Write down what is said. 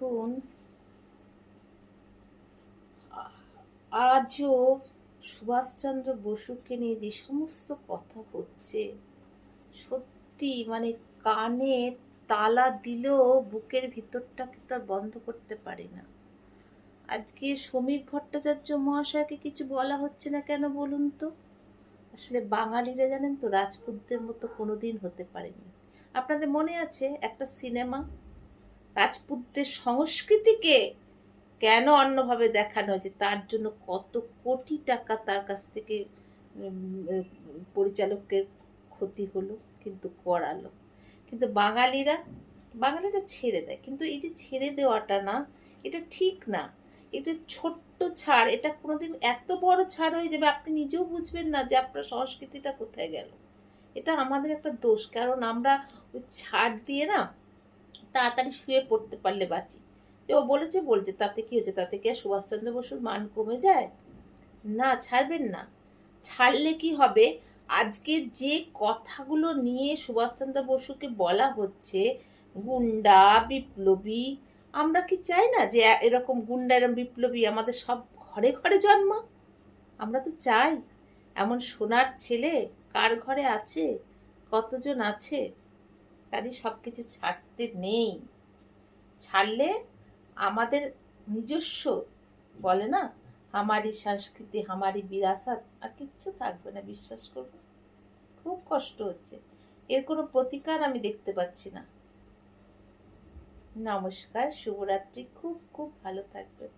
দেখুন, আজও সুভাষচন্দ্র বসুকে নিয়ে যে সমস্ত কথা হচ্ছে, সত্যি মানে কানে তালা দিলেও বুকের ভিতরটাকে তার বন্ধ করতে পারে না। আজকে শ্রমিক ভট্টাচার্য মহাশয়কে কিছু বলা হচ্ছে না কেন বলুন তো? আসলে বাঙালিরা জানেন তো রাজপুতদের মতো কোনোদিন হতে পারেনি। আপনাদের মনে আছে একটা সিনেমা, রাজপুতদের সংস্কৃতিকে কেন অন্যভাবে দেখানো হয়েছে, তার জন্য কত কোটি টাকা তার কাছ থেকে পরিচালকের ক্ষতি হলো, কিন্তু করালো। কিন্তু বাঙালিরা ছেড়ে দেয়, কিন্তু এই যে ছেড়ে দেওয়াটা না, এটা ঠিক না। এটা ছোট্ট ছাড়, এটা কোনোদিন এত বড় ছাড় হয়ে যাবে আপনি নিজেও বুঝবেন না যে আপনার সংস্কৃতিটা কোথায় গেল। এটা আমাদের একটা দোষ, কারণ আমরা ওই ছাড় দিয়ে না তাড়াতাড়ি শুয়ে পড়তে পারলে বাঁচি। যে ও বলছে তাতে কি হচ্ছে, তাতে কি আর সুভাষচন্দ্র বসুর মান কমে যায়? না, ছাড়বেন না। ছাড়লে কি হবে, আজকে যে কথাগুলো নিয়ে সুভাষচন্দ্র বসুকে বলা হচ্ছে, গুন্ডা বিপ্লবী, আমরা কি চাই না যে এরকম গুন্ডা এরকম বিপ্লবী আমাদের সব ঘরে ঘরে জন্মা? আমরা তো চাই। এমন সোনার ছেলে কার ঘরে আছে? কতজন আছে? কাজে সবকিছু ছাড়তে নেই। ছাড়লে আমাদের নিজস্ব, বলে না, হামারি সংস্কৃতি হামারি বিরাসত, আর কিচ্ছু থাকবে না, বিশ্বাস করবে। খুব কষ্ট হচ্ছে, এর কোনো প্রতিকার আমি দেখতে পাচ্ছি না। নমস্কার, শুভরাত্রি, খুব খুব ভালো থাকবেন।